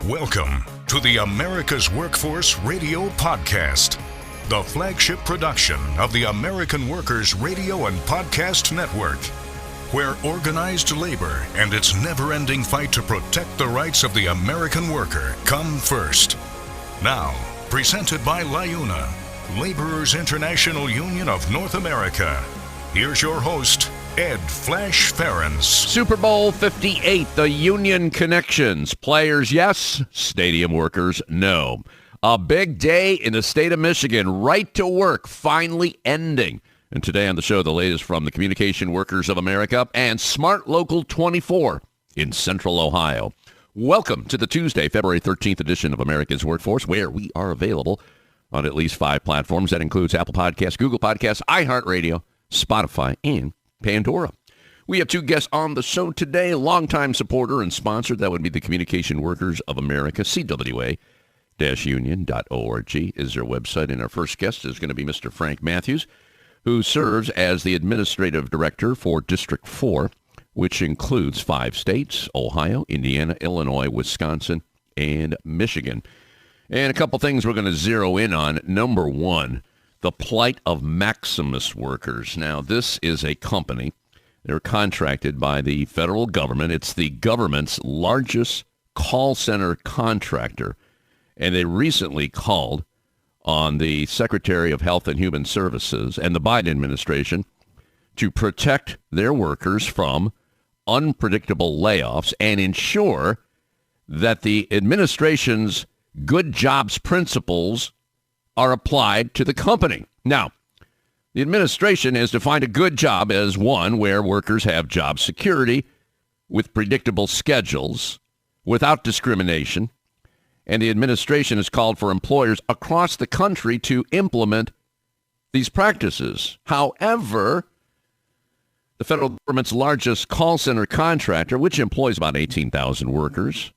Welcome to the America's Workforce Radio Podcast, the flagship production of the American Workers Radio and Podcast Network, where organized labor and its never-ending fight to protect the rights of the American worker come first. Now, presented by LiUNA, Laborers International Union of North America. Here's your host, Ed Flash Ferenc. Super Bowl 58, the Union Connections. Players, yes. Stadium workers, no. A big day in the state of Michigan. Right to work finally ending. And today on the show, the latest from the Communication Workers of America and Smart Local 24 in Central Ohio. Welcome to the Tuesday, February 13th edition of America's Workforce, where we are available on at least 5 platforms. That includes Apple Podcasts, Google Podcasts, iHeartRadio, Spotify, and Pandora. We have 2 guests on the show today. Longtime supporter and sponsor, that would be the Communication Workers of America, CWA-union.org is their website. And our first guest is going to be Mr. Ferenc Mathews, who serves as the Administrative Director for District 4, which includes 5 states, Ohio, Indiana, Illinois, Wisconsin, and Michigan. And a couple things we're going to zero in on. Number 1, the plight of Maximus workers. Now, this is a company. They're contracted by the federal government. It's the government's largest call center contractor. And they recently called on the Secretary of Health and Human Services and the Biden administration to protect their workers from unpredictable layoffs and ensure that the administration's good jobs principles are applied to the company. Now, the administration has defined a good job as one where workers have job security with predictable schedules without discrimination, and the administration has called for employers across the country to implement these practices. However, the federal government's largest call center contractor, which employs about 18,000 workers,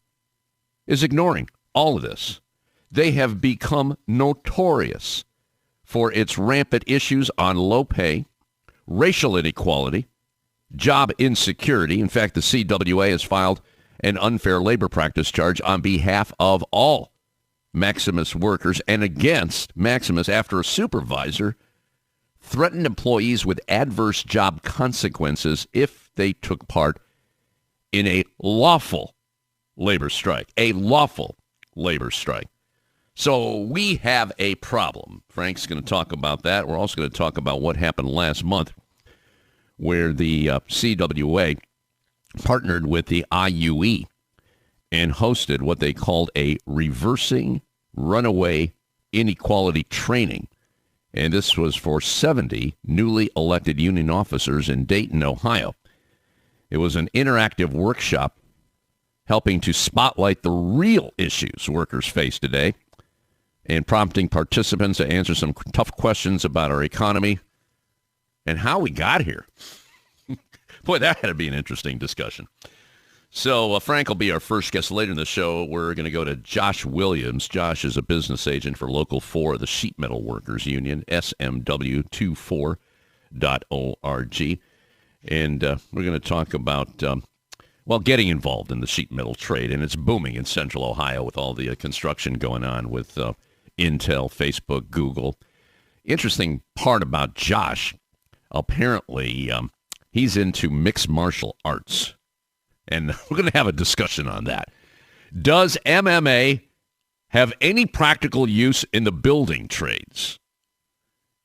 is ignoring all of this. They have become notorious for its rampant issues on low pay, racial inequality, job insecurity. In fact, the CWA has filed an unfair labor practice charge on behalf of all Maximus workers and against Maximus after a supervisor threatened employees with adverse job consequences if they took part in a lawful labor strike. A lawful labor strike. So we have a problem. Frank's going to talk about that. We're also going to talk about what happened last month where the CWA partnered with the IUE and hosted what they called a reversing runaway inequality training. And this was for 70 newly elected union officers in Dayton, Ohio. It was an interactive workshop helping to spotlight the real issues workers face today and prompting participants to answer some tough questions about our economy and how we got here. Boy, that had to be an interesting discussion. So Frank will be our first guest. Later in the show, we're going to go to Josh Williams. Josh is a business agent for Local 4 of the Sheet Metal Workers Union, smw24.org. And we're going to talk about, getting involved in the sheet metal trade. And it's booming in Central Ohio with all the construction going on with Intel, Facebook, Google. Interesting part about Josh, apparently he's into mixed martial arts. And we're going to have a discussion on that. Does MMA have any practical use in the building trades?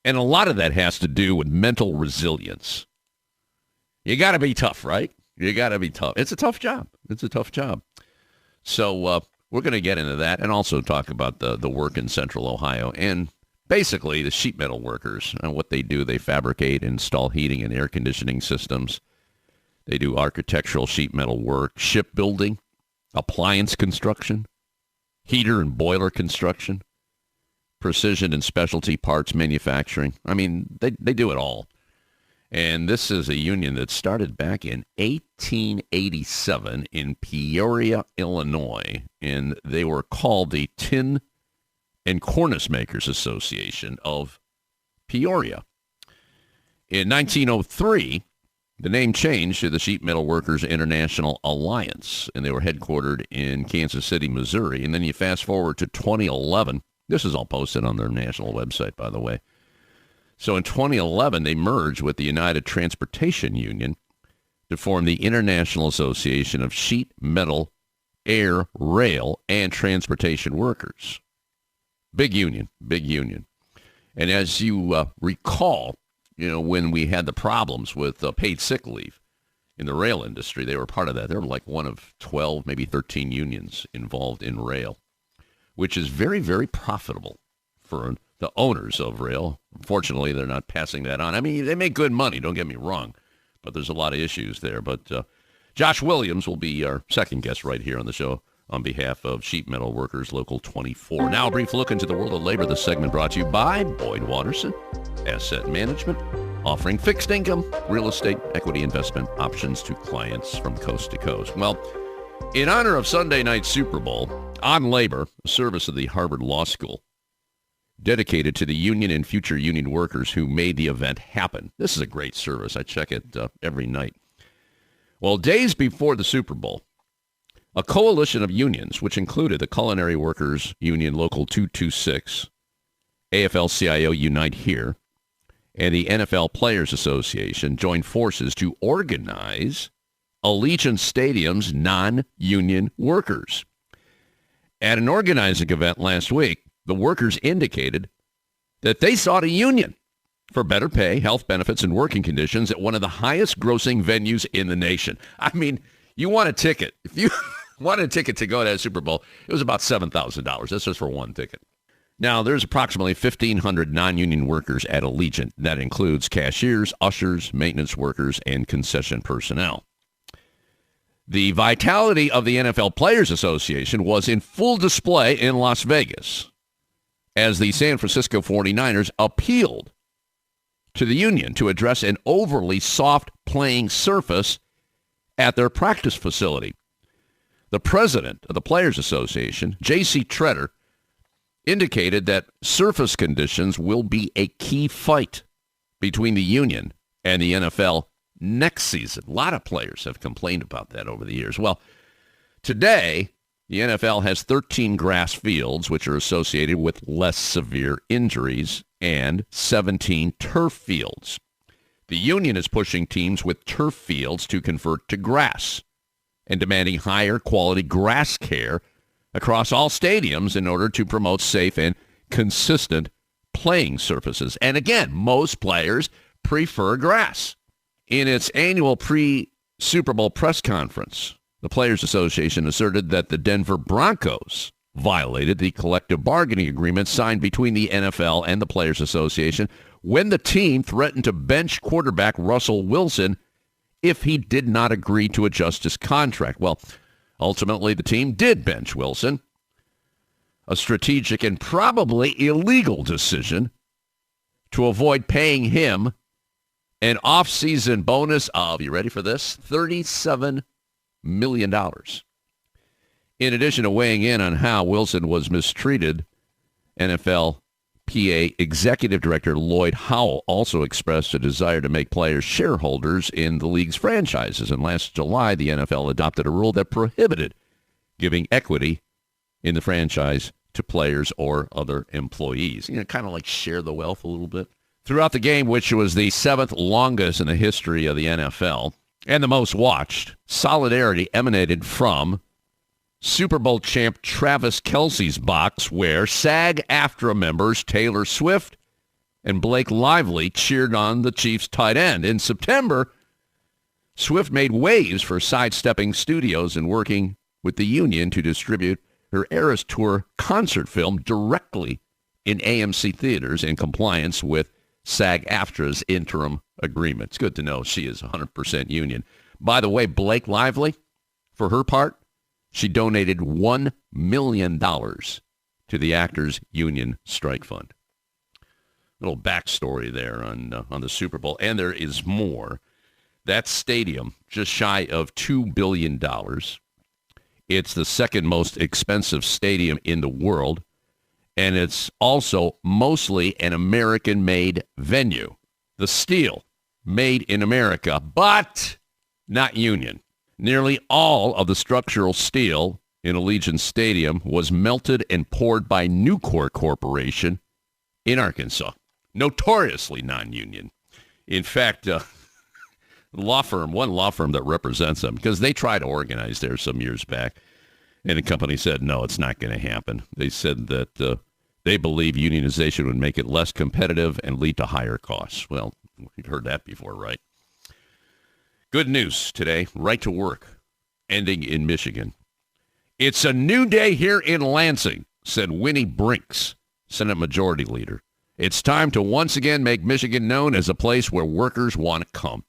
And a lot of that has to do with mental resilience. You got to be tough, right? You got to be tough. It's a tough job. It's a tough job. So we're going to get into that and also talk about the work in Central Ohio and basically the sheet metal workers and what they do. They fabricate, install heating and air conditioning systems. They do architectural sheet metal work, shipbuilding, appliance construction, heater and boiler construction, precision and specialty parts manufacturing. I mean, they do it all. And this is a union that started back in 1887 in Peoria, Illinois. And they were called the Tin and Cornice Makers Association of Peoria. In 1903, The name changed to the Sheet Metal Workers International Alliance, and they were headquartered in Kansas City, Missouri. And then you fast forward to 2011. This is all posted on their national website, by the way. So in 2011, they merged with the United Transportation Union to form the International Association of Sheet Metal, Air, Rail, and Transportation Workers. Big union, big union. And as you recall, when we had the problems with paid sick leave in the rail industry, they were part of that. They were like one of 12, maybe 13 unions involved in rail, which is very, very profitable for the owners of rail. Unfortunately, they're not passing that on. I mean, they make good money, don't get me wrong, but there's a lot of issues there. But Josh Williams will be our second guest right here on the show on behalf of Sheet Metal Workers Local 24. Now a brief look into the world of labor. This segment brought to you by Boyd Watterson Asset Management, offering fixed income, real estate, equity investment options to clients from coast to coast. Well, in honor of Sunday night's Super Bowl, On Labor, a service of the Harvard Law School, dedicated to the union and future union workers who made the event happen. This is a great service. I check it every night. Well, days before the Super Bowl, a coalition of unions, which included the Culinary Workers Union Local 226, AFL-CIO Unite Here, and the NFL Players Association, joined forces to organize Allegiant Stadium's non-union workers. At an organizing event last week, the workers indicated that they sought a union for better pay, health benefits, and working conditions at one of the highest grossing venues in the nation. I mean, you want a ticket. If you wanted a ticket to go to that Super Bowl, it was about $7,000. That's just for one ticket. Now, there's approximately 1,500 non-union workers at Allegiant. That includes cashiers, ushers, maintenance workers, and concession personnel. The vitality of the NFL Players Association was in full display in Las Vegas as the San Francisco 49ers appealed to the union to address an overly soft playing surface at their practice facility. The president of the Players Association, J.C. Tretter, indicated that surface conditions will be a key fight between the union and the NFL next season. A lot of players have complained about that over the years. Well, today, the NFL has 13 grass fields, which are associated with less severe injuries, and 17 turf fields. The union is pushing teams with turf fields to convert to grass and demanding higher quality grass care across all stadiums in order to promote safe and consistent playing surfaces. And again, most players prefer grass. In its annual pre-Super Bowl press conference, the Players Association asserted that the Denver Broncos violated the collective bargaining agreement signed between the NFL and the Players Association when the team threatened to bench quarterback Russell Wilson if he did not agree to adjust his contract. Well, ultimately, the team did bench Wilson, a strategic and probably illegal decision to avoid paying him an off-season bonus of, you ready for this, $37 million. In addition to weighing in on how Wilson was mistreated, NFLPA Executive Director Lloyd Howell also expressed a desire to make players shareholders in the league's franchises. And last July, the NFL adopted a rule that prohibited giving equity in the franchise to players or other employees. Kind of like share the wealth a little bit. Throughout the game, which was the seventh longest in the history of the NFL and the most watched, solidarity emanated from Super Bowl champ Travis Kelce's box, where SAG-AFTRA members Taylor Swift and Blake Lively cheered on the Chiefs' tight end. In September, Swift made waves for Sidestepping Studios and working with the union to distribute her Eras Tour concert film directly in AMC theaters in compliance with SAG-AFTRA's interim agreement. It's good to know she is 100% union. By the way, Blake Lively, for her part, she donated $1 million to the Actors Union Strike Fund. Little backstory there on the Super Bowl, and there is more. That stadium, just shy of $2 billion. It's the second most expensive stadium in the world, and it's also mostly an American-made venue. The steel, made in America, but not union. Nearly all of the structural steel in Allegiant Stadium was melted and poured by Nucor Corporation in Arkansas, notoriously non-union. In fact, one law firm that represents them, because they tried to organize there some years back, and the company said, no, it's not going to happen. They said that they believe unionization would make it less competitive and lead to higher costs. Well, we've heard that before, right? Good news today, right to work, ending in Michigan. It's a new day here in Lansing, said Winnie Brinks, Senate Majority Leader. It's time to once again make Michigan known as a place where workers want to come.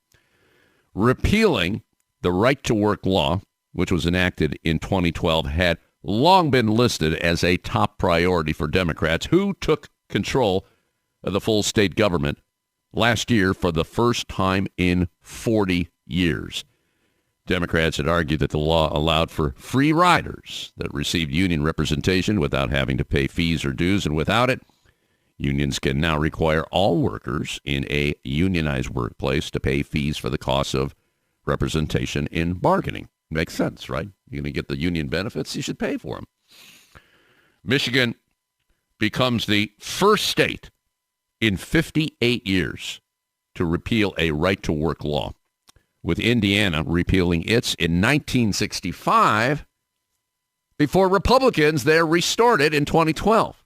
Repealing the right to work law, which was enacted in 2012, had long been listed as a top priority for Democrats who took control of the full state government last year for the first time in 40 years. Democrats had argued that the law allowed for free riders that received union representation without having to pay fees or dues, and without it, unions can now require all workers in a unionized workplace to pay fees for the cost of representation in bargaining. Makes sense, right? You're going to get the union benefits, you should pay for them. Michigan becomes the first state in 58 years to repeal a right-to-work law, with Indiana repealing its in 1965 before Republicans there restored it in 2012.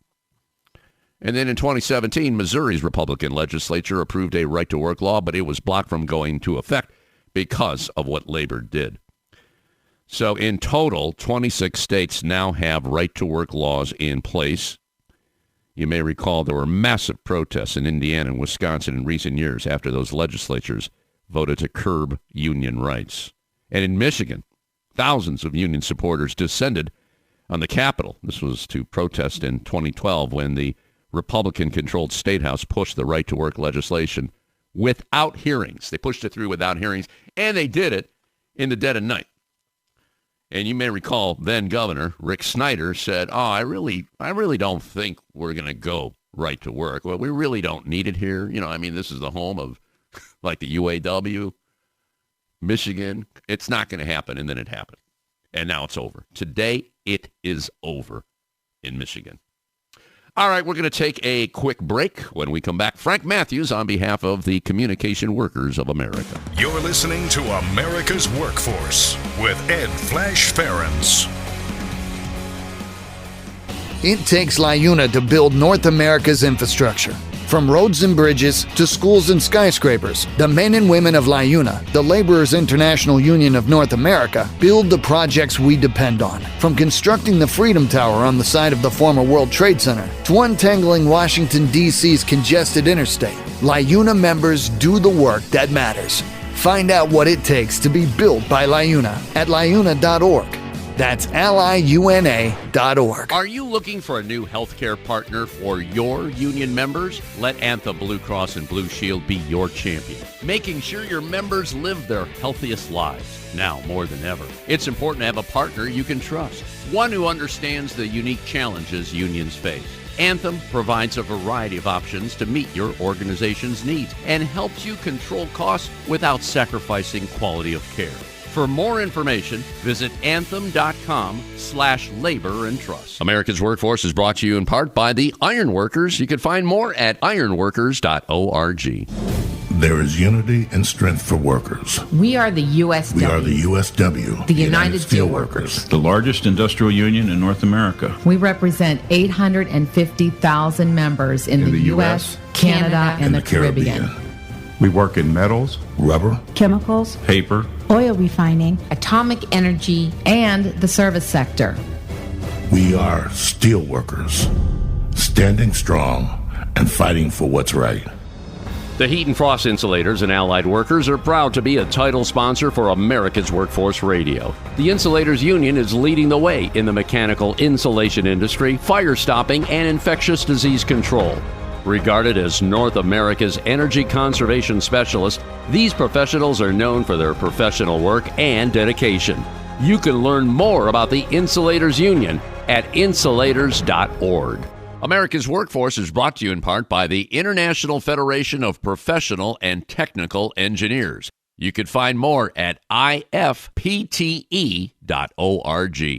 And then in 2017, Missouri's Republican legislature approved a right-to-work law, but it was blocked from going into effect because of what Labor did. So in total, 26 states now have right-to-work laws in place. You may recall there were massive protests in Indiana and Wisconsin in recent years after those legislatures voted to curb union rights. And in Michigan, thousands of union supporters descended on the Capitol. This was to protest in 2012 when the Republican-controlled State House pushed the right-to-work legislation without hearings. They pushed it through without hearings, and they did it in the dead of night. And you may recall then-Governor Rick Snyder said, I really don't think we're going to go right to work. Well, we really don't need it here. This is the home of, like, the UAW, Michigan. It's not going to happen, and then it happened. And now it's over. Today, it is over in Michigan. All right, we're going to take a quick break. When we come back, Frank Mathews on behalf of the Communication Workers of America. You're listening to America's Workforce with Ed Flash Ferenc. It takes LiUNA to build North America's infrastructure. From roads and bridges to schools and skyscrapers, the men and women of LiUNA, the Laborers International Union of North America, build the projects we depend on. From constructing the Freedom Tower on the site of the former World Trade Center to untangling Washington, D.C.'s congested interstate, LiUNA members do the work that matters. Find out what it takes to be built by LiUNA at LiUNA.org. That's LiUNA.org. Are you looking for a new healthcare partner for your union members? Let Anthem Blue Cross and Blue Shield be your champion, making sure your members live their healthiest lives. Now more than ever, it's important to have a partner you can trust, one who understands the unique challenges unions face. Anthem provides a variety of options to meet your organization's needs and helps you control costs without sacrificing quality of care. For more information, visit anthem.com/labor and trust. America's Workforce is brought to you in part by the Iron Workers. You can find more at ironworkers.org. There is unity and strength for workers. We are the USW. We are the USW. The United Steelworkers. The largest industrial union in North America. We represent 850,000 members in the U.S., Canada, and the Caribbean. We work in metals, rubber, chemicals, paper, oil refining, atomic energy, and the service sector. We are steelworkers, standing strong and fighting for what's right. The Heat and Frost Insulators and Allied Workers are proud to be a title sponsor for America's Workforce Radio. The Insulators Union is leading the way in the mechanical insulation industry, fire stopping, and infectious disease control. Regarded as North America's energy conservation specialists, these professionals are known for their professional work and dedication. You can learn more about the Insulators Union at insulators.org. America's Workforce is brought to you in part by the International Federation of Professional and Technical Engineers. You can find more at ifpte.org.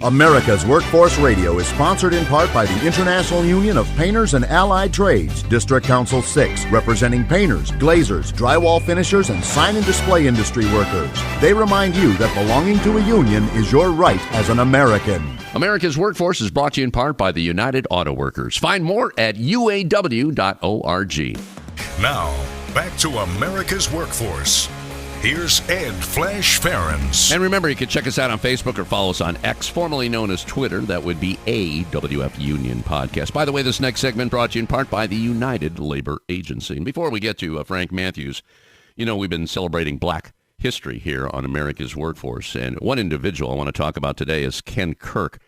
America's Workforce Radio is sponsored in part by the International Union of Painters and Allied Trades, District Council 6, representing painters, glazers, drywall finishers, and sign and display industry workers. They remind you that belonging to a union is your right as an American. America's Workforce is brought to you in part by the United Auto Workers. Find more at uaw.org. Now, back to America's Workforce. Here's Ed Flash Ferenc. And remember, you can check us out on Facebook or follow us on X, formerly known as Twitter. That would be AWF Union Podcast. By the way, this next segment brought to you in part by the United Labor Agency. And before we get to Ferenc Mathews, you know, we've been celebrating Black history here on America's Workforce. And one individual I want to talk about today is Ken Kirk.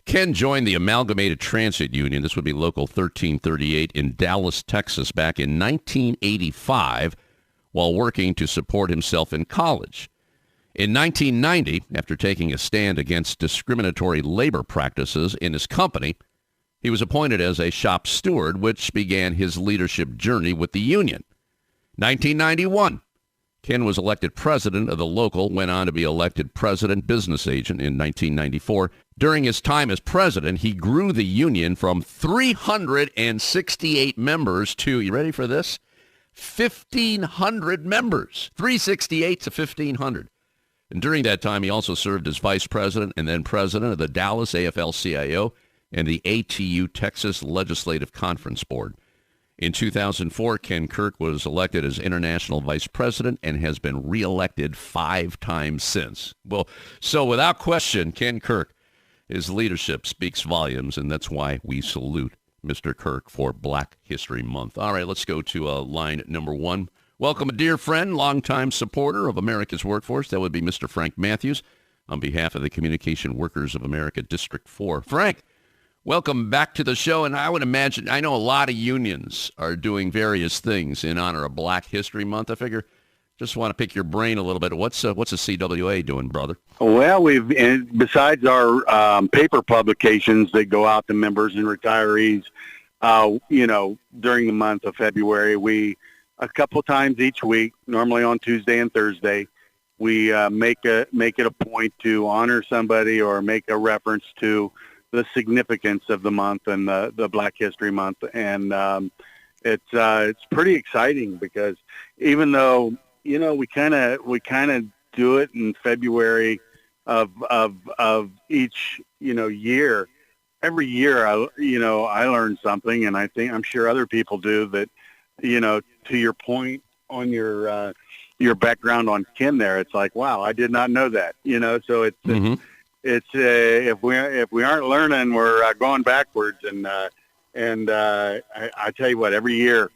Ken joined the Amalgamated Transit Union. This would be Local 1338 in Dallas, Texas, back in 1985. While working to support himself in college. In 1990, after taking a stand against discriminatory labor practices in his company, he was appointed as a shop steward, which began his leadership journey with the union. 1991, Ken was elected president of the local, went on to be elected president business agent in 1994. During his time as president, he grew the union from 368 members to, you ready for this? 1,500 members, 368 to 1,500. And during that time, he also served as vice president and then president of the Dallas AFL-CIO and the ATU Texas Legislative Conference Board. In 2004, Ken Kirk was elected as international vice president and has been reelected 5 times since. Well, so without question, Ken Kirk, his leadership speaks volumes, and that's why we salute Mr. Kirk for Black History Month. All right, let's go to line number 1. Welcome a dear friend, longtime supporter of America's Workforce. That would be Mr. Ferenc Mathews on behalf of the Communication Workers of America District 4. Ferenc, welcome back to the show. And I would imagine, I know a lot of unions are doing various things in honor of Black History Month. I figure just want to pick your brain a little bit. What's the CWA doing, brother? Well, besides our paper publications that go out to members and retirees, during the month of February, we a couple times each week, normally on Tuesday and Thursday, we make it a point to honor somebody or make a reference to the significance of the month and the Black History Month, and it's pretty exciting because even though we kind of do it in February of each year. Every year I learn something, and I'm sure other people do that. To your point on your background on Ken there, it's like, wow, I did not know that. So it's if we aren't learning, we're going backwards. And I tell you what, every year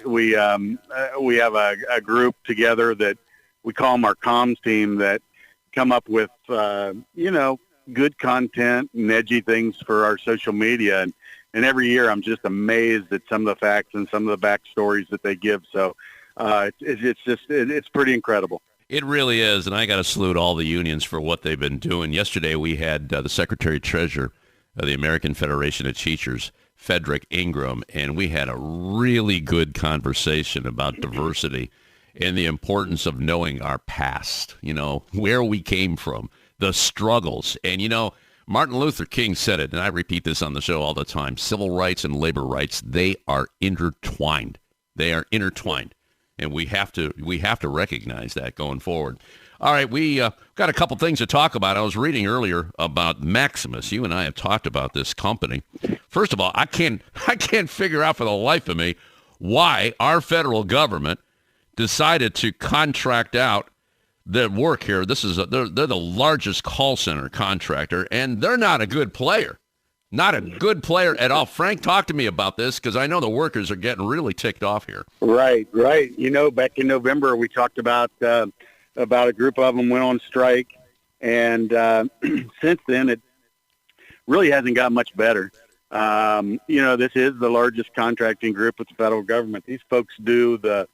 we have a group together that we call them our comms team that come up with good content and edgy things for our social media. And every year I'm just amazed at some of the facts and some of the backstories that they give. So it's pretty incredible. It really is, and I got to salute all the unions for what they've been doing. Yesterday we had the Secretary-Treasurer of the American Federation of Teachers, Frederick Ingram, and we had a really good conversation about diversity and the importance of knowing our past, where we came from, the struggles. And, Martin Luther King said it, and I repeat this on the show all the time, civil rights and labor rights, they are intertwined. They are intertwined. And we have to recognize that going forward. All right, we got a couple things to talk about. I was reading earlier about Maximus. You and I have talked about this company. First of all, I can't figure out for the life of me why our federal government decided to contract out their work here. They're the largest call center contractor, and they're not a good player. Not a good player at all. Frank, talk to me about this, because I know the workers are getting really ticked off here. Right. Back in November, we talked about a group of them went on strike, and since then, it really hasn't got much better. This is the largest contracting group with the federal government. These folks do the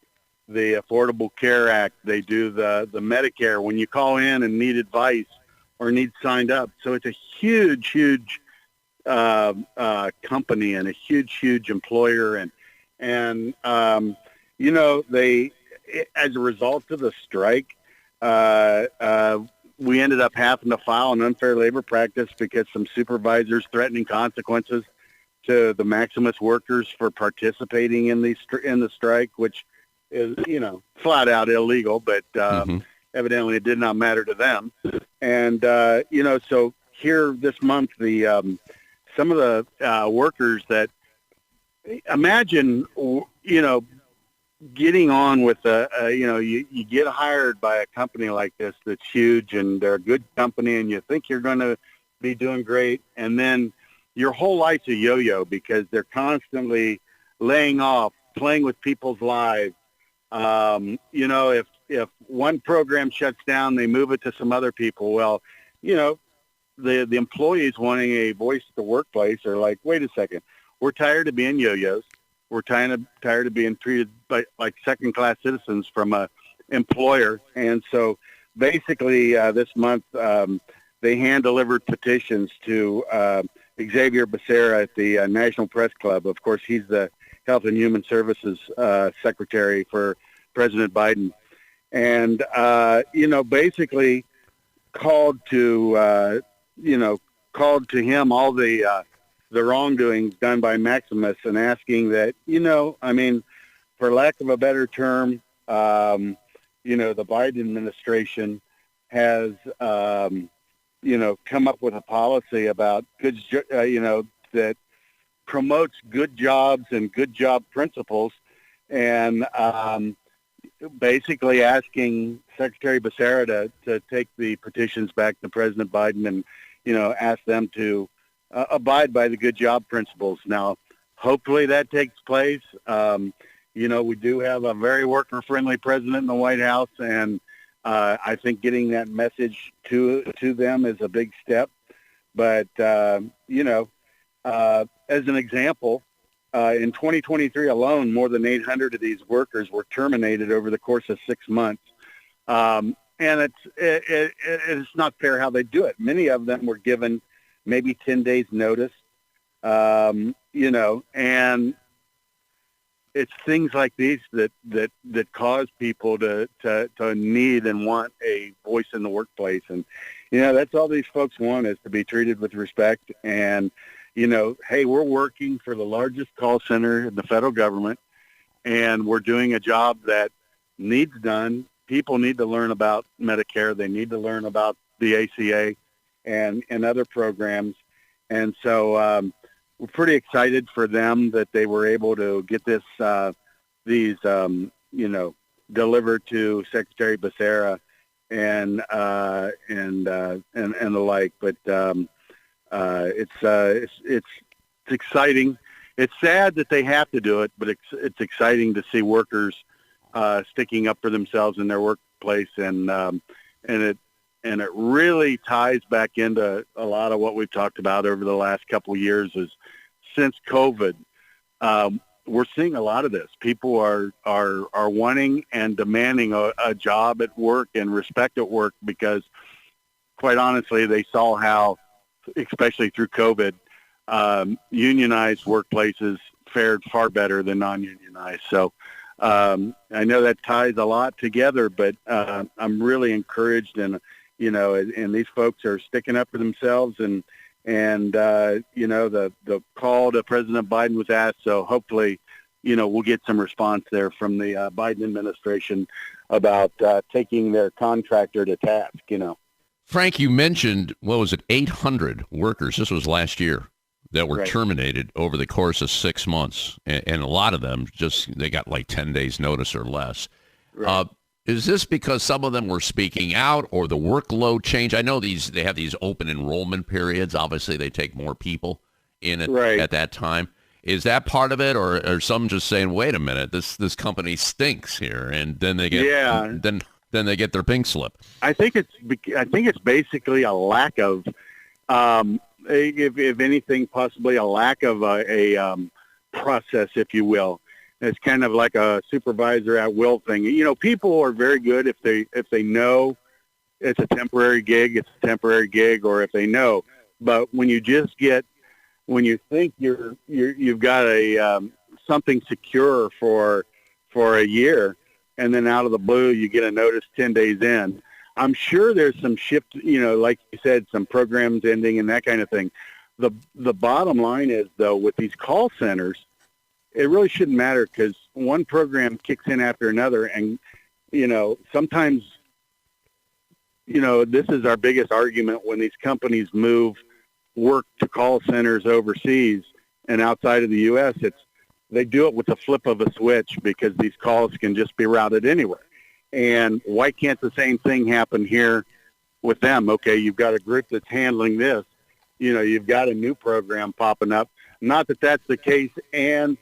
Affordable Care Act. They do the Medicare when you call in and need advice or need signed up. So it's a huge company and a huge employer, and they, as a result of the strike, we ended up having to file an unfair labor practice because some supervisors threatening consequences to the Maximus workers for participating in the strike, which is, flat out illegal, but evidently it did not matter to them. And, so here this month, some of the workers that imagine, getting on with you get hired by a company like this that's huge and they're a good company and you think you're going to be doing great. And then your whole life's a yo-yo because they're constantly laying off, playing with people's lives. If one program shuts down, they move it to some other people. Well, the employees wanting a voice at the workplace are like, wait a second, we're tired of being yo-yos. We're tired of being treated like second-class citizens from a employer. And so basically this month they hand-delivered petitions to Xavier Becerra at the National Press Club. Of course, he's the Health and Human Services Secretary for President Biden. And, basically called to him all the wrongdoings done by Maximus and asking that, for lack of a better term, the Biden administration has, come up with a policy about that promotes good jobs and good job principles, and basically asking Secretary Becerra to take the petitions back to President Biden and, ask them to abide by the good job principles. Now, hopefully that takes place. We do have a very worker-friendly president in the White House, and I think getting that message to them is a big step. But, as an example, in 2023 alone, more than 800 of these workers were terminated over the course of 6 months. And it's not fair how they do it. Many of them were given maybe 10 days notice, and it's things like these that cause people to need and want a voice in the workplace. And, that's all these folks want, is to be treated with respect. And, hey, we're working for the largest call center in the federal government, and we're doing a job that needs done. People need to learn about Medicare. They need to learn about the ACA and other programs. And so we're pretty excited for them that they were able to get these delivered to Secretary Becerra and the like. But it's exciting. It's sad that they have to do it, but it's exciting to see workers sticking up for themselves in their workplace, and it really ties back into a lot of what we've talked about over the last couple of years. Is since COVID, we're seeing a lot of this. People are wanting and demanding a job at work and respect at work because, quite honestly, they saw how, especially through COVID, unionized workplaces fared far better than non-unionized. So I know that ties a lot together, but I'm really encouraged, and these folks are sticking up for themselves, and the call to President Biden was asked. So hopefully, we'll get some response there from the Biden administration about taking their contractor to task. Frank, you mentioned, 800 workers, this was last year, that were terminated over the course of 6 months. And a lot of them they got like 10 days notice or less. Right. Is this because some of them were speaking out, or the workload change? I know they have these open enrollment periods. Obviously, they take more people in at that time. Is that part of it, or are some just saying, "Wait a minute, this company stinks here," and then they get then they get their pink slip? I think it's basically a lack of, if anything, possibly a lack of a process, if you will. It's kind of like a supervisor at will thing. People are very good if they know it's a temporary gig, or if they know. But when you just get when you think you've got a something secure for a year, and then out of the blue you get a notice 10 days in. I'm sure there's some shift, like you said, some programs ending and that kind of thing. The bottom line is, though, with these call centers, it really shouldn't matter, because one program kicks in after another, and sometimes this is our biggest argument when these companies move work to call centers overseas and outside of the U.S. They do it with the flip of a switch, because these calls can just be routed anywhere. And why can't the same thing happen here with them? Okay, you've got a group that's handling this. You've got a new program popping up. Not that that's the case, and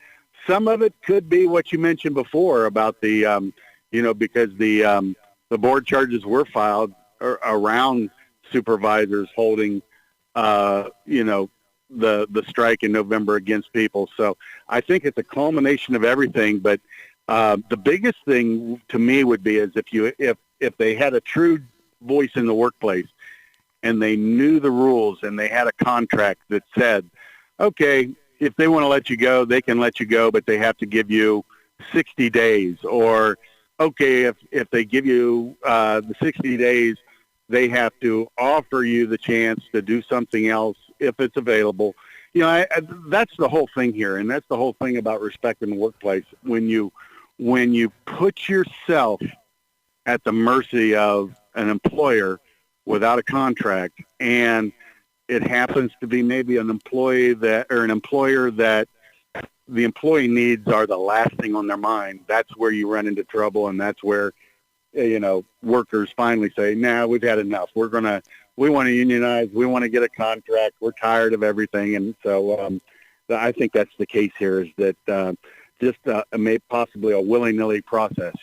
some of it could be what you mentioned before about the, because the board charges were filed around supervisors holding, the strike in November against people. So I think it's a culmination of everything. But the biggest thing to me would be is if they had a true voice in the workplace, and they knew the rules, and they had a contract that said, okay, if they want to let you go, they can let you go, but they have to give you 60 days. Or, okay, if they give you the 60 days, they have to offer you the chance to do something else if it's available. That's the whole thing here, and that's the whole thing about respect in the workplace. When you put yourself at the mercy of an employer without a contract, and it happens to be maybe an employer that the employee needs are the last thing on their mind, that's where you run into trouble, and that's where workers finally say, "Nah, we've had enough. We want to unionize. We want to get a contract. We're tired of everything." And so I think that's the case here, is that just possibly a willy-nilly process,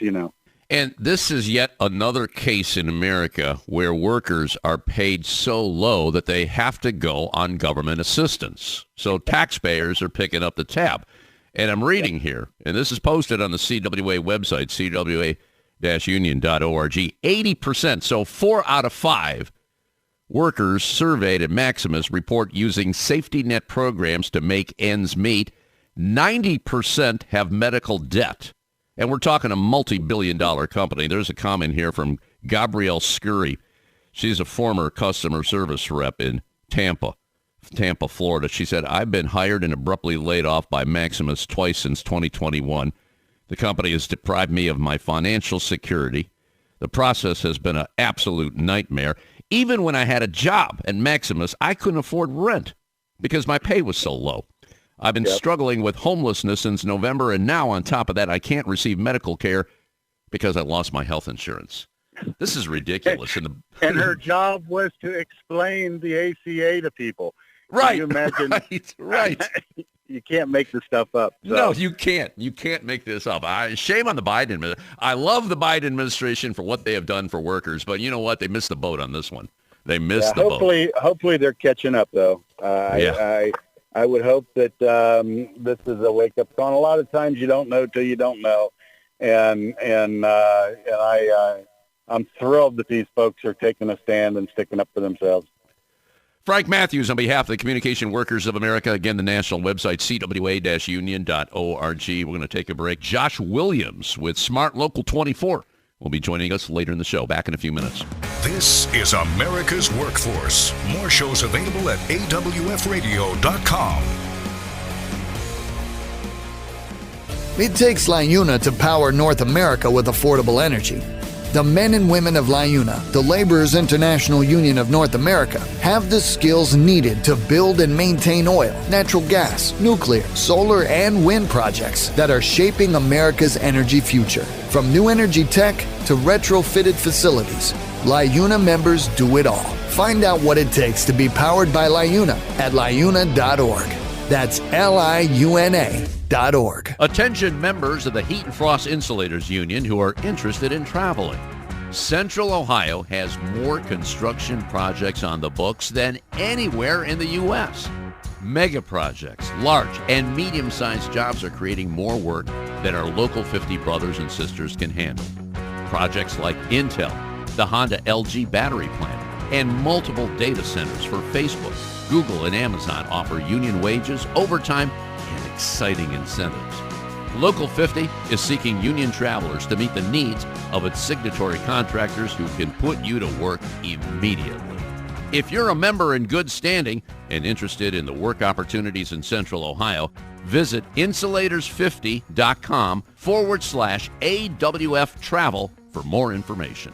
And this is yet another case in America where workers are paid so low that they have to go on government assistance. So taxpayers are picking up the tab. And I'm reading here, and this is posted on the CWA website, CWA-union.org, 80%, so 4 out of 5 workers surveyed at Maximus report using safety net programs to make ends meet. 90% have medical debt. And we're talking a multi-billion-dollar company. There's a comment here from Gabrielle Scurry. She's a former customer service rep in Tampa, Florida. She said, "I've been hired and abruptly laid off by Maximus twice since 2021. The company has deprived me of my financial security. The process has been an absolute nightmare. Even when I had a job at Maximus, I couldn't afford rent because my pay was so low. I've been struggling with homelessness since November, and now on top of that, I can't receive medical care because I lost my health insurance." This is ridiculous. And her job was to explain the ACA to people. Right. Can you imagine? Right. You can't make this stuff up. So. No, you can't. You can't make this up. Shame on the Biden administration. I love the Biden administration for what they have done for workers, but you know what? They missed the boat on this one. They missed the boat. Hopefully they're catching up, though. I would hope that this is a wake-up call. A lot of times you don't know till you don't know, and I'm thrilled that these folks are taking a stand and sticking up for themselves. Frank Mathews on behalf of the Communication Workers of America. Again, the national website, CWA-union.org. We're going to take a break. Josh Williams with Smart Local 24 will be joining us later in the show. Back in a few minutes. This is America's Workforce. More shows available at awfradio.com. It takes LiUNA to power North America with affordable energy. The men and women of LiUNA, the Laborers International Union of North America, have the skills needed to build and maintain oil, natural gas, nuclear, solar, and wind projects that are shaping America's energy future. From new energy tech to retrofitted facilities, LiUNA members do it all. Find out what it takes to be powered by LiUNA at LiUNA.org. That's LiUNA.org. Attention members of the Heat and Frost Insulators Union who are interested in traveling. Central Ohio has more construction projects on the books than anywhere in the U.S. Mega projects, large and medium-sized jobs are creating more work than our local 50 brothers and sisters can handle. Projects like Intel, the Honda LG battery plant, and multiple data centers for Facebook, Google, and Amazon offer union wages, overtime, and exciting incentives. Local 50 is seeking union travelers to meet the needs of its signatory contractors who can put you to work immediately. If you're a member in good standing and interested in the work opportunities in Central Ohio, visit insulators50.com/AWF travel for more information.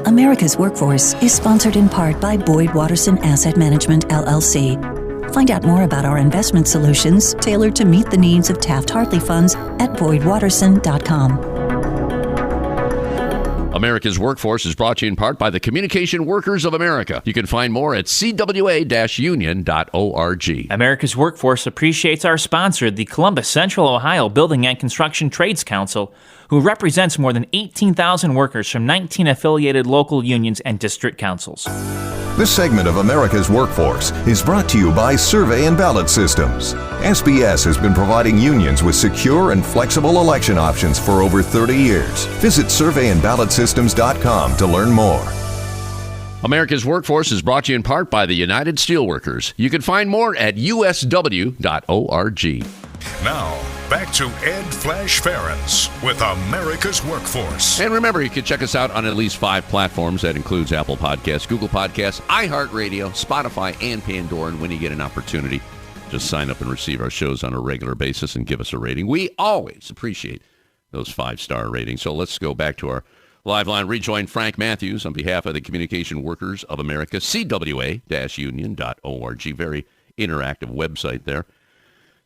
America's Workforce is sponsored in part by Boyd Watterson Asset Management, LLC. Find out more about our investment solutions tailored to meet the needs of Taft-Hartley funds at boydwatterson.com. America's Workforce is brought to you in part by the Communication Workers of America. You can find more at cwa-union.org. America's Workforce appreciates our sponsor, the Columbus Central Ohio Building and Construction Trades Council, who represents more than 18,000 workers from 19 affiliated local unions and district councils. This segment of America's Workforce is brought to you by Survey and Ballot Systems. SBS has been providing unions with secure and flexible election options for over 30 years. Visit surveyandballotsystems.com to learn more. America's Workforce is brought to you in part by the United Steelworkers. You can find more at usw.org. Now, back to Ed Flash Ferenc with America's Workforce. And remember, you can check us out on at least 5 platforms. That includes Apple Podcasts, Google Podcasts, iHeartRadio, Spotify, and Pandora. And when you get an opportunity, just sign up and receive our shows on a regular basis and give us a rating. We always appreciate those 5-star ratings. So let's go back to our live line. Rejoin Frank Mathews on behalf of the Communication Workers of America, CWA-union.org. Very interactive website there.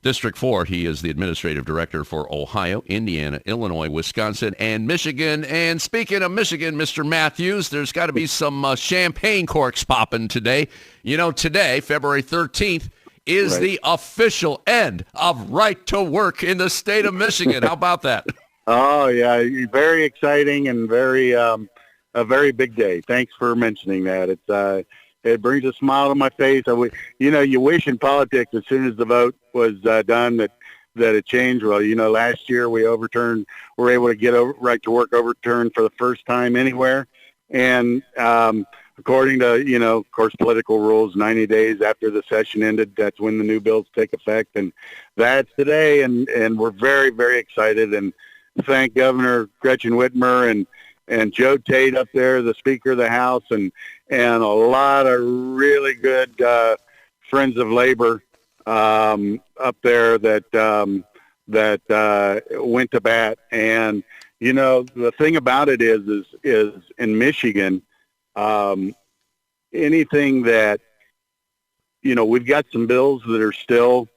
District 4, he is the administrative director for Ohio, Indiana, Illinois, Wisconsin, and Michigan. And speaking of Michigan, Mr. Mathews, there's got to be some champagne corks popping today. You know, today, February 13th, is the official end of right to work in the state of Michigan. How about that? Oh, yeah, very exciting and a very big day. Thanks for mentioning that. It brings a smile to my face. You wish in politics as soon as the vote was done that it changed. Well, last year we were able to get right to work overturned for the first time anywhere. And according to, of course, political rules, 90 days after the session ended, that's when the new bills take effect. And that's today. And we're very, very excited. And thank Governor Gretchen Whitmer and Joe Tate up there, the Speaker of the House, and a lot of really good friends of labor up there that went to bat. And the thing about it is in Michigan, anything that we've got some bills that are still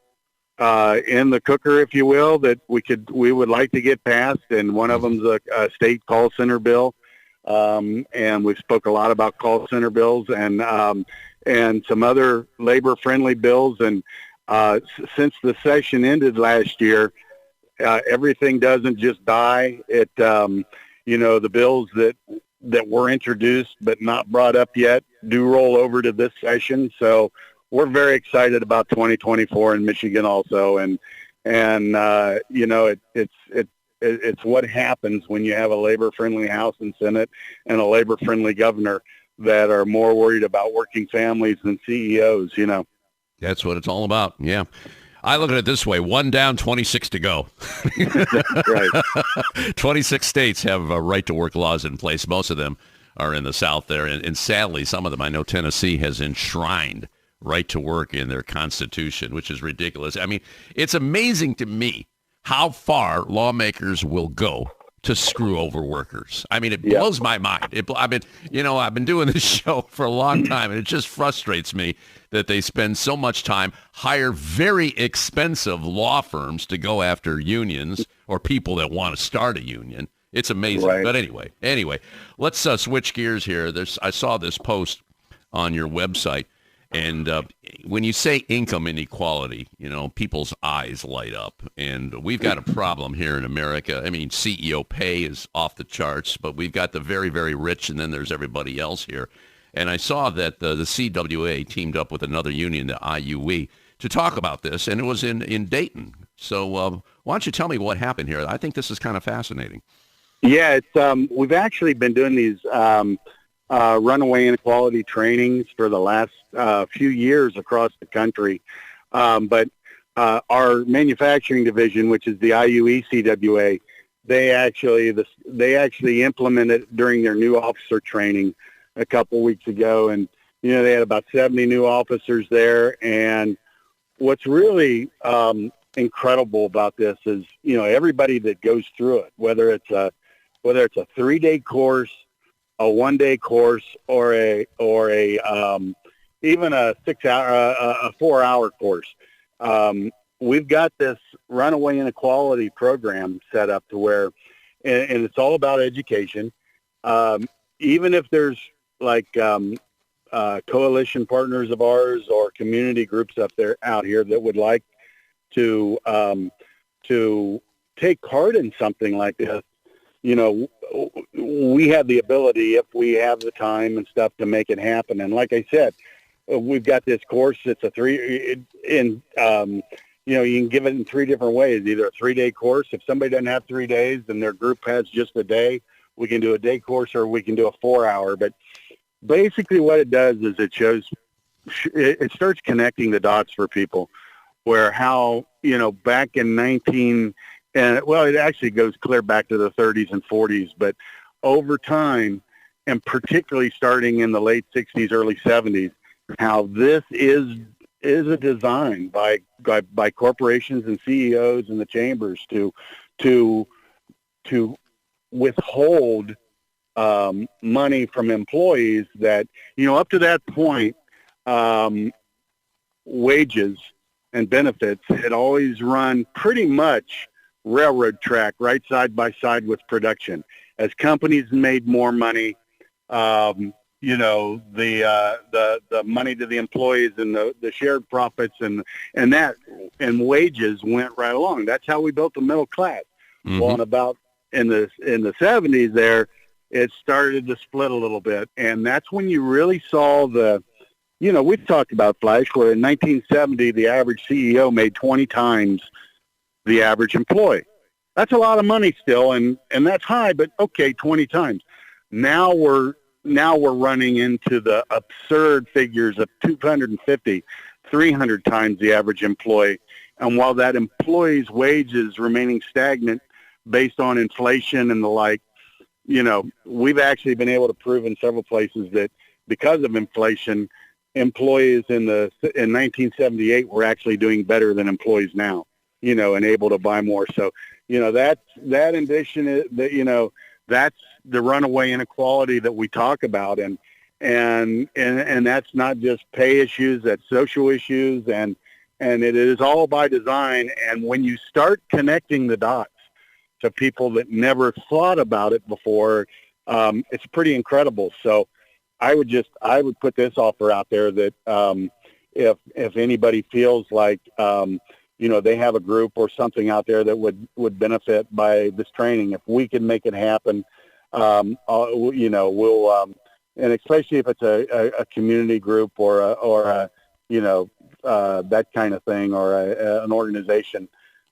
in the cooker, if you will, that we would like to get passed, and one of them's a state call center bill. And we've spoke a lot about call center bills and some other labor-friendly bills. And since the session ended last year, everything doesn't just die. The bills that were introduced but not brought up yet do roll over to this session. So we're very excited about 2024 in Michigan also. It's what happens when you have a labor-friendly House and Senate and a labor-friendly governor that are more worried about working families than CEOs, That's what it's all about, yeah. I look at it this way, 1 down, 26 to go. Right. 26 states have right-to-work laws in place. Most of them are in the South there, and sadly, some of them, I know Tennessee has enshrined right to work in their constitution, which is ridiculous. I mean, it's amazing to me how far lawmakers will go to screw over workers. I mean, it blows my mind. I've been doing this show for a long time, and it just frustrates me that they spend so much time, hire very expensive law firms to go after unions or people that want to start a union. It's amazing. Right. But anyway, let's switch gears here. I saw this post on your website. And when you say income inequality, people's eyes light up. And we've got a problem here in America. I mean, CEO pay is off the charts, but we've got the very, very rich, and then there's everybody else here. And I saw that the CWA teamed up with another union, the LiUNA, to talk about this, and it was in Dayton. So why don't you tell me what happened here? I think this is kind of fascinating. Yeah, we've actually been doing these runaway inequality trainings for the last few years across the country. But our manufacturing division, which is the LiUNA, they actually implemented it during their new officer training a couple weeks ago. And, they had about 70 new officers there. And what's really incredible about this is, everybody that goes through it, whether it's a 3-day course, a 1-day course, or even a 4-hour course. We've got this runaway inequality program set up to where, and it's all about education. Even if there's like coalition partners of ours or community groups out here that would like to take part in something like this, we have the ability, if we have the time and stuff, to make it happen. And like I said, we've got this course. It's you can give it in 3 different ways, either a 3-day course. If somebody doesn't have 3 days and their group has just a day, we can do a day course, or we can do a 4-hour. But basically what it does is it starts connecting the dots for people, where how, back in it actually goes clear back to the 30s and 40s, but over time, and particularly starting in the late 60s, early 70s, how this is a design by corporations and CEOs and the chambers to withhold money from employees that, up to that point, wages and benefits had always run pretty much railroad track, right side by side with production. As companies made more money, the money to the employees and the shared profits and wages went right along. That's how we built the middle class. Mm-hmm. Well, and about in the 70s there, it started to split a little bit, and that's when you really saw we've talked about Flash, where in 1970 the average CEO made 20 times the average employee. That's a lot of money still, and that's high, but okay, 20 times. Now we're running into the absurd figures of 250, 300 times the average employee. And while that employee's wage is remaining stagnant based on inflation and the like, we've actually been able to prove in several places that because of inflation, employees in 1978 were actually doing better than employees now, and able to buy more. So, that in addition, that's the runaway inequality that we talk about. And that's not just pay issues, that's social issues, and it is all by design. And when you start connecting the dots to people that never thought about it before, it's pretty incredible. So I would put this offer out there that if anybody feels like they have a group or something out there that would benefit by this training, if we can make it happen, we'll and especially if it's a community group or that kind of thing, or an organization,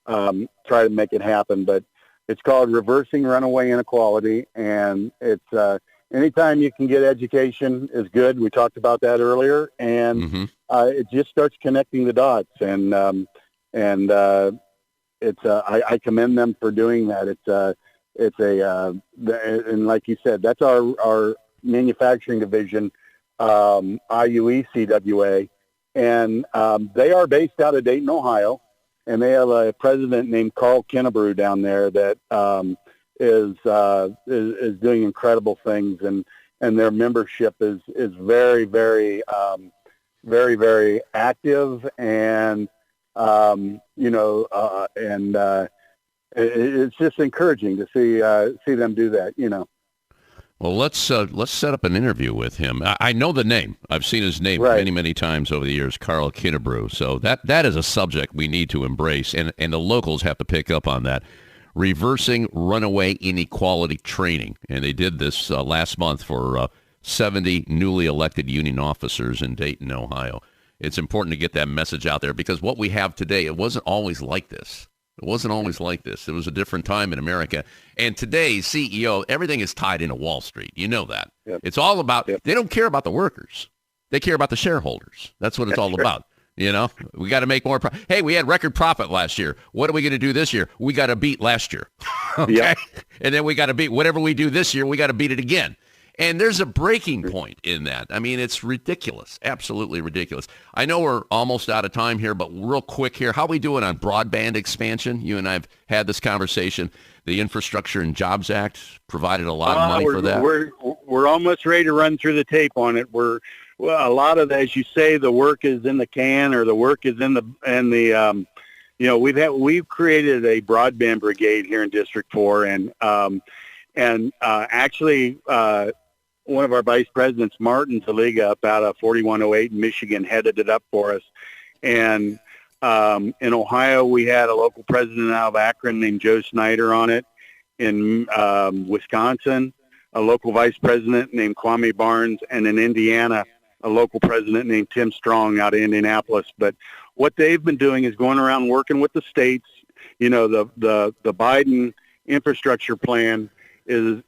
try to make it happen. But it's called Reversing Runaway Inequality, and it's anytime you can get education is good. We talked about that earlier, and mm-hmm. It just starts connecting the dots, and I commend them for doing that. And like you said, that's our manufacturing division, LiUNA CWA, and they are based out of Dayton, Ohio, and they have a president named Carl Kennebrew down there that is doing incredible things, and their membership is very, very, very, very active, and it's just encouraging to see them do that. Well, let's set up an interview with him. I know the name. I've seen his name many, many times over the years, Carl Kennebrew. So that is a subject we need to embrace, and the locals have to pick up on that. Reversing Runaway Inequality Training. And they did this last month for 70 newly elected union officers in Dayton, Ohio. It's important to get that message out there, because what we have today, it wasn't always like this. It wasn't always like this. It was a different time in America. And today's CEO, everything is tied into Wall Street. You know that. Yep. It's all about, they don't care about the workers. They care about the shareholders. That's what it's all about. You know, we got to make more. Hey, we had record profit last year. What are we going to do this year? We got to beat last year. Okay. Yep. And then we got to beat whatever we do this year. We got to beat it again. And there's a breaking point in that. I mean, it's ridiculous. Absolutely ridiculous. I know we're almost out of time here, but real quick here, how are we doing on broadband expansion? You and I have had this conversation. The Infrastructure and Jobs Act provided a lot of money for that. We're almost ready to run through the tape on it. Well, a lot of, as you say, the work is in the can, or the work is in the we've created a broadband brigade here in District 4, and actually one of our vice presidents, Martin Zaliga, up out of 4108 in Michigan, headed it up for us. And in Ohio, we had a local president out of Akron named Joe Snyder on it. In Wisconsin, a local vice president named Kwame Barnes, and in Indiana, a local president named Tim Strong out of Indianapolis. But what they've been doing is going around working with the states. You know, the Biden infrastructure plan is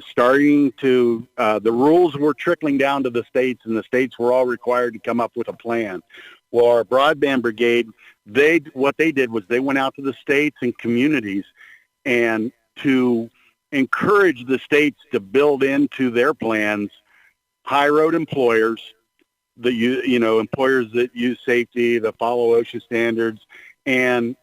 starting to, the rules were trickling down to the states, and the states were all required to come up with a plan. Well, our broadband brigade, what they did was they went out to the states and communities and to encourage the states to build into their plans high road employers, employers that use safety, that follow OSHA standards, and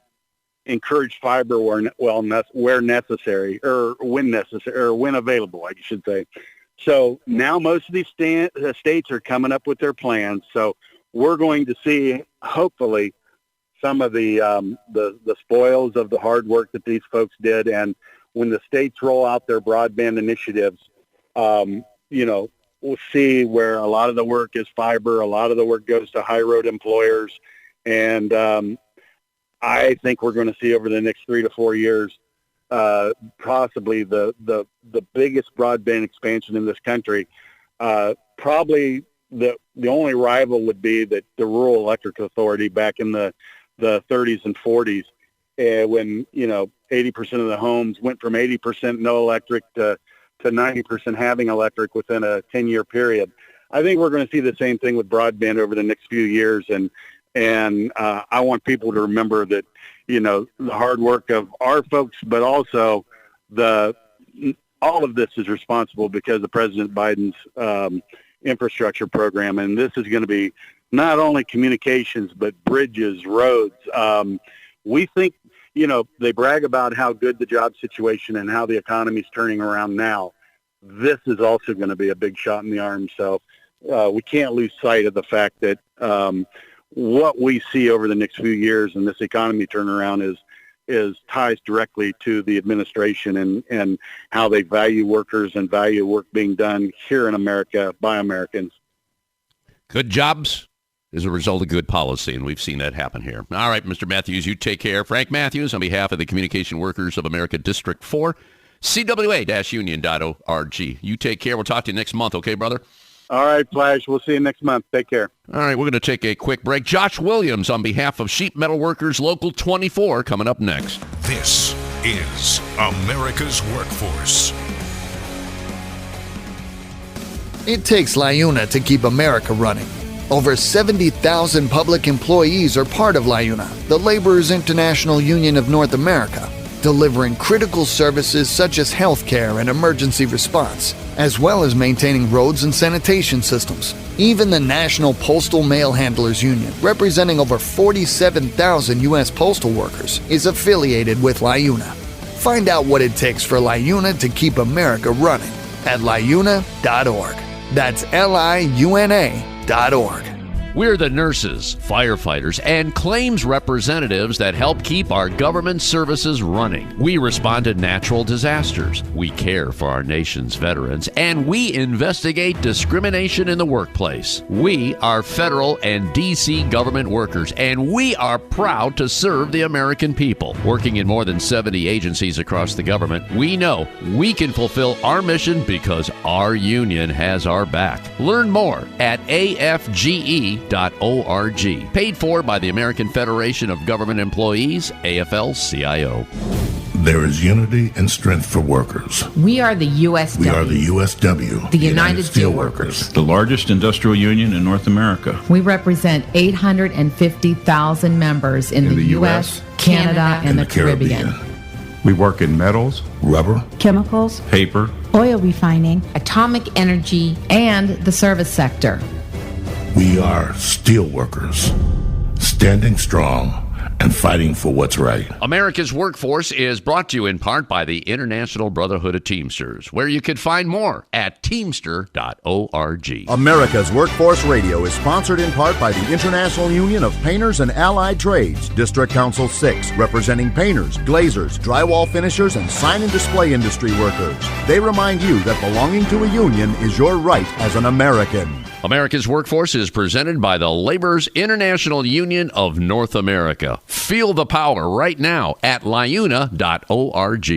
encourage fiber where necessary, or when available, I should say. So now most of these states are coming up with their plans. So we're going to see, hopefully, some of the spoils of the hard work that these folks did. And when the states roll out their broadband initiatives, we'll see where a lot of the work is fiber, a lot of the work goes to high road employers, and I think we're going to see over the next 3 to 4 years, possibly the biggest broadband expansion in this country. Probably the only rival would be the Rural Electric Authority back in the 30s and 40s, when 80% of the homes went from 80% no electric to 90% having electric within a 10-year period. I think we're going to see the same thing with broadband over the next few years, and I want people to remember that, the hard work of our folks, but also all of this is responsible because of President Biden's infrastructure program. And this is going to be not only communications, but bridges, roads. We think, they brag about how good the job situation and how the economy is turning around now. This is also going to be a big shot in the arm. So we can't lose sight of the fact that what we see over the next few years in this economy turnaround is ties directly to the administration and how they value workers and value work being done here in America by Americans. Good jobs is a result of good policy, and we've seen that happen here. All right, Mr. Mathews, you take care. Ferenc Mathews, on behalf of the Communication Workers of America District 4, CWA-union.org. You take care. We'll talk to you next month, okay, brother? All right, Flash. We'll see you next month. Take care. All right, we're going to take a quick break. Josh Williams, on behalf of Sheet Metal Workers Local 24, coming up next. This is America's Workforce. It takes LiUNA to keep America running. Over 70,000 public employees are part of LiUNA, the Laborers International Union of North America, delivering critical services such as healthcare and emergency response, as well as maintaining roads and sanitation systems. Even the National Postal Mail Handlers Union, representing over 47,000 U.S. postal workers, is affiliated with LiUNA. Find out what it takes for LiUNA to keep America running at LiUNA.org. That's LiUNA.org. We're the nurses, firefighters, and claims representatives that help keep our government services running. We respond to natural disasters. We care for our nation's veterans, and we investigate discrimination in the workplace. We are federal and D.C. government workers, and we are proud to serve the American people. Working in more than 70 agencies across the government, we know we can fulfill our mission because our union has our back. Learn more at afge.org. AFL.org. Paid for by the American Federation of Government Employees, AFL-CIO. There is unity and strength for workers. We are the USW. We are the USW, the United Steelworkers. The largest industrial union in North America. We represent 850,000 members in the U.S., Canada, and the Caribbean. We work in metals, rubber, chemicals, paper, oil refining, atomic energy, and the service sector. We are steelworkers, standing strong and fighting for what's right. America's Workforce is brought to you in part by the International Brotherhood of Teamsters, where you can find more at teamster.org. America's Workforce Radio is sponsored in part by the International Union of Painters and Allied Trades, District Council 6, representing painters, glazers, drywall finishers, and sign and display industry workers. They remind you that belonging to a union is your right as an American. America's Workforce is presented by the Laborers International Union of North America. Feel the power right now at LiUNA.org.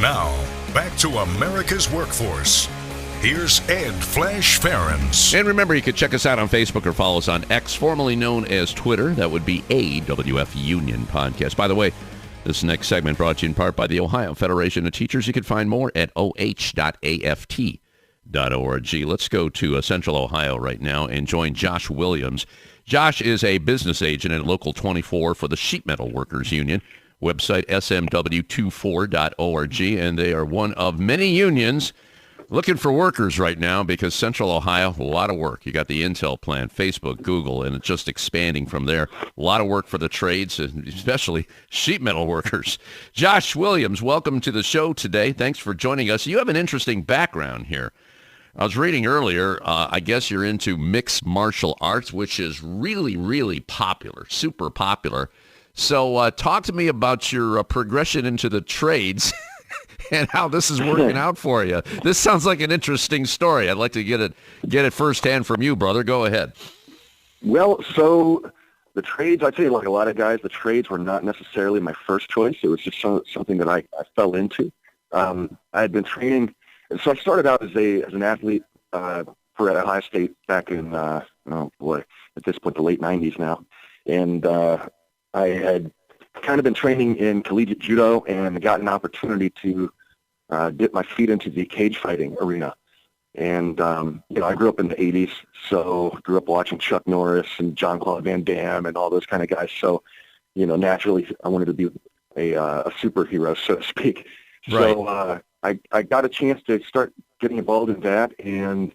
Now, back to America's Workforce. Here's Ed Flash Ferenc. And remember, you can check us out on Facebook or follow us on X, formerly known as Twitter. That would be AWF Union Podcast. By the way, this next segment brought to you in part by the Ohio Federation of Teachers. You can find more at oh.aft.org. Let's go to Central Ohio right now and join Josh Williams. Josh is a business agent at Local 24 for the Sheet Metal Workers Union. Website smw24.org, and they are one of many unions looking for workers right now because Central Ohio, a lot of work. You got the Intel plant, Facebook, Google, and it's just expanding from there. A lot of work for the trades, especially sheet metal workers. Josh Williams, welcome to the show today. Thanks for joining us. You have an interesting background here. I was reading earlier, I guess you're into mixed martial arts, which is really, really popular, super popular. So talk to me about your progression into the trades and how this is working out for you. This sounds like an interesting story. I'd like to get it firsthand from you, brother. Go ahead. Well, so the trades, I'd say like a lot of guys, the trades were not necessarily my first choice. It was just something that I fell into. I had been training. So I started out as an athlete for at Ohio State back in, at this point, the late 90s now. And I had kind of been training in collegiate judo and got an opportunity to dip my feet into the cage fighting arena. And, I grew up in the 80s, so grew up watching Chuck Norris and Jean-Claude Van Damme and all those kind of guys. So, naturally I wanted to be a superhero, so to speak. Right. So I got a chance to start getting involved in that and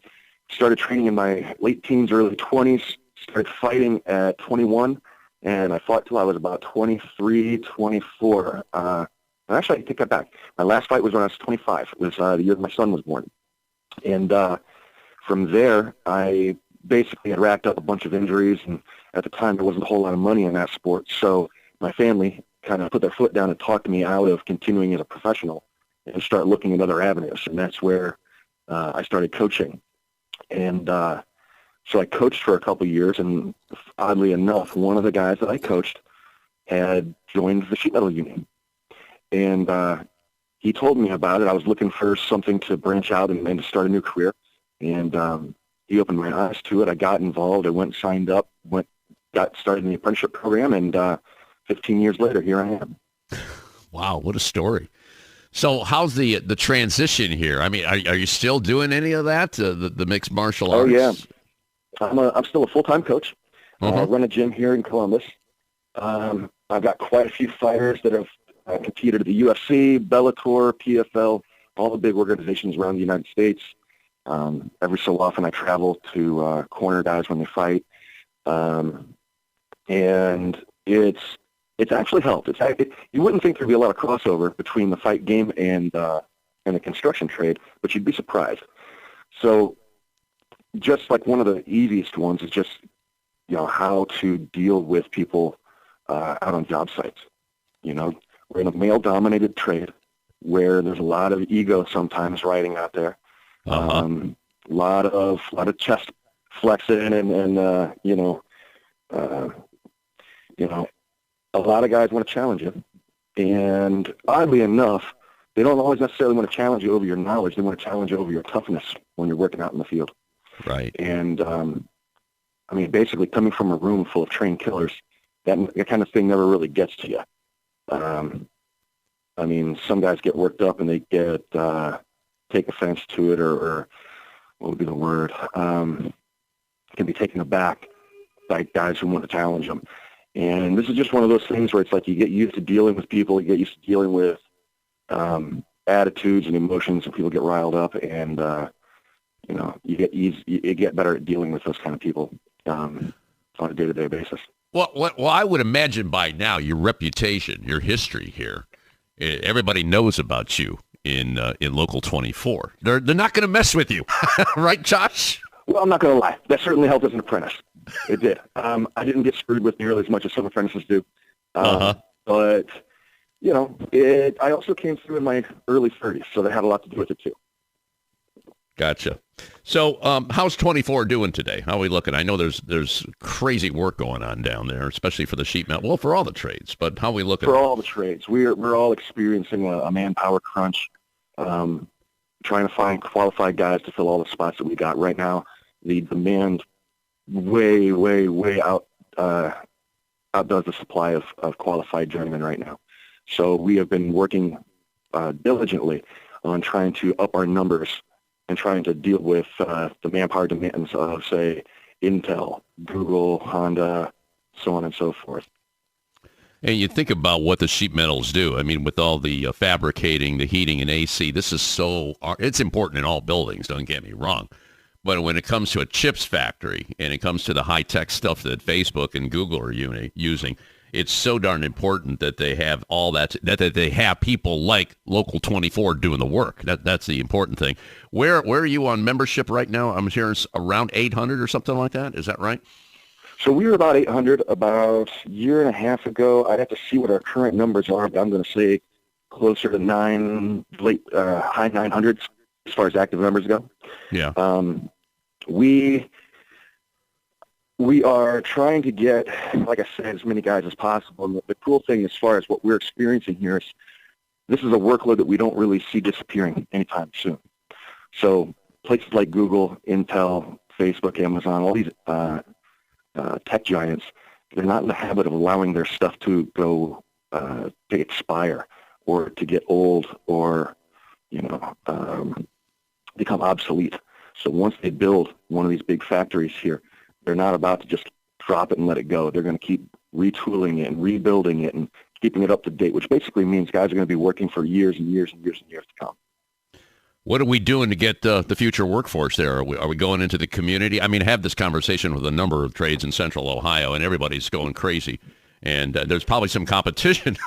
started training in my late teens, early 20s, started fighting at 21, and I fought till I was about 23, 24. Actually, I take that back. My last fight was when I was 25. It was the year my son was born. And from there, I basically had racked up a bunch of injuries, and at the time there wasn't a whole lot of money in that sport. So my family kind of put their foot down and talked me out of continuing as a professional and start looking at other avenues. And that's where I started coaching. And so I coached for a couple of years, and oddly enough, one of the guys that I coached had joined the sheet metal union. And he told me about it. I was looking for something to branch out and to start a new career. And he opened my eyes to it. I got involved. I went and signed up, got started in the apprenticeship program, and 15 years later, here I am. Wow, what a story. So how's the transition here? I mean, are you still doing any of that, the mixed martial arts? Oh, yeah. I'm still a full-time coach. I run a gym here in Columbus. I've got quite a few fighters that have competed at the UFC, Bellator, PFL, all the big organizations around the United States. Every so often I travel to corner guys when they fight. And it's actually helped. You wouldn't think there'd be a lot of crossover between the fight game and the construction trade, but you'd be surprised. So just like one of the easiest ones is just, how to deal with people out on job sites. We're in a male-dominated trade where there's a lot of ego sometimes riding out there. A lot of chest flexing and a lot of guys want to challenge you. And oddly enough, they don't always necessarily want to challenge you over your knowledge. They want to challenge you over your toughness when you're working out in the field. Right. And I mean, basically coming from a room full of trained killers, that kind of thing never really gets to you. I mean, some guys get worked up and they get take offense to it, or what would be the word? Can be taken aback by guys who want to challenge them. And this is just one of those things where it's like you get used to dealing with people, you get used to dealing with attitudes and emotions, and people get riled up, and you know, you get better at dealing with those kind of people on a day-to-day basis. Well, I would imagine by now your reputation, your history here, everybody knows about you in Local 24. They're not going to mess with you, right, Josh? Well, I'm not going to lie. That certainly helped as an apprentice. It did. I didn't get screwed with nearly as much as some apprentices do. But, you know, I also came through in my early 30s, so that had a lot to do with it, too. Gotcha. So how's 24 doing today? How are we looking? I know there's crazy work going on down there, especially for the sheet metal. Well, for all the trades, but how are we looking? For all the trades. We're all experiencing a manpower crunch, trying to find qualified guys to fill all the spots that we got right now. The demand way outdoes the supply of qualified journeymen right now. So we have been working diligently on trying to up our numbers and trying to deal with the manpower demands of, say, Intel, Google, Honda, so on and so forth. And you think about what the sheet metals do. I mean, with all the fabricating, the heating, and AC, this is it's important in all buildings, don't get me wrong. But when it comes to a chips factory and it comes to the high-tech stuff that Facebook and Google are using, it's so darn important that they have all that they have people like Local 24 doing the work. That's the important thing. Where are you on membership right now? I'm hearing it's around 800 or something like that. Is that right? So we were about 800 about a year and a half ago. I'd have to see what our current numbers are, but I'm going to say closer to high 900s as far as active members go. Yeah. We are trying to get, like I said, as many guys as possible. And the cool thing as far as what we're experiencing here is this is a workload that we don't really see disappearing anytime soon. So places like Google, Intel, Facebook, Amazon, all these tech giants, they're not in the habit of allowing their stuff to go to expire or to get old or, become obsolete. So once they build one of these big factories here, they're not about to just drop it and let it go. They're going to keep retooling it and rebuilding it and keeping it up to date, which basically means guys are going to be working for years and years and years and years to come. What are we doing to get the future workforce there? Are we going into the community? I mean, I have this conversation with a number of trades in Central Ohio, and everybody's going crazy. And there's probably some competition.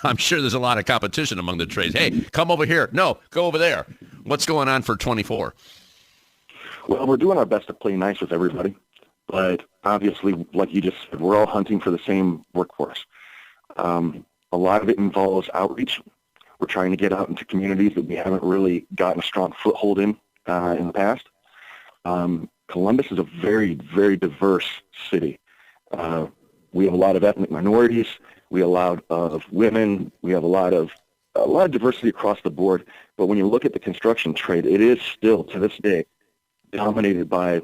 I'm sure there's a lot of competition among the trades. Hey, come over here. No, go over there. What's going on for 24? Well, we're doing our best to play nice with everybody. But obviously, like you just said, we're all hunting for the same workforce. A lot of it involves outreach. We're trying to get out into communities that we haven't really gotten a strong foothold in the past. Columbus is a very, very diverse city. We have a lot of ethnic minorities. We have a lot of women. We have a lot of diversity across the board. But when you look at the construction trade, it is still, to this day, dominated by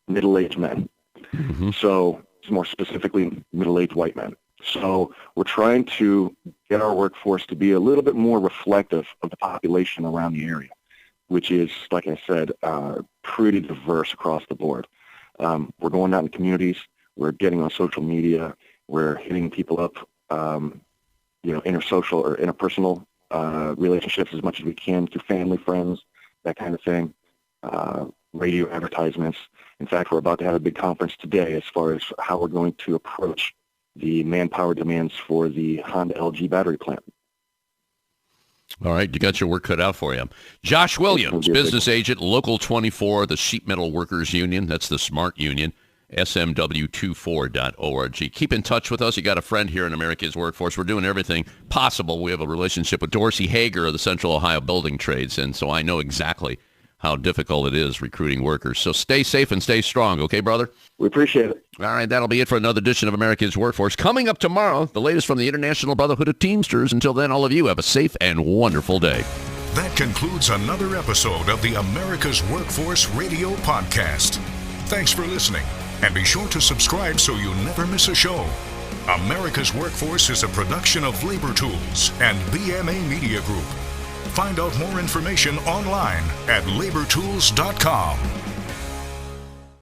middle-aged men. Mm-hmm. So more specifically, middle-aged white men. So we're trying to get our workforce to be a little bit more reflective of the population around the area, which is, like I said, pretty diverse across the board. We're going out in communities. We're getting on social media. We're hitting people up, intersocial or interpersonal relationships as much as we can through family, friends, that kind of thing. Radio advertisements. In fact, we're about to have a big conference today as far as how we're going to approach the manpower demands for the Honda LG battery plant. All right, you got your work cut out for you. Josh Williams, business agent, Local 24, the Sheet Metal Workers Union. That's the SMART Union, smw24.org. Keep in touch with us. You got a friend here in America's Workforce. We're doing everything possible. We have a relationship with Dorsey Hager of the Central Ohio Building Trades, and so I know exactly how difficult it is recruiting workers. So stay safe and stay strong, okay, brother? We appreciate it. All right, that'll be it for another edition of America's Workforce. Coming up tomorrow, the latest from the International Brotherhood of Teamsters. Until then, all of you have a safe and wonderful day. That concludes another episode of the America's Workforce Radio Podcast. Thanks for listening. And be sure to subscribe so you never miss a show. America's Workforce is a production of Labor Tools and BMA Media Group. Find out more information online at labortools.com.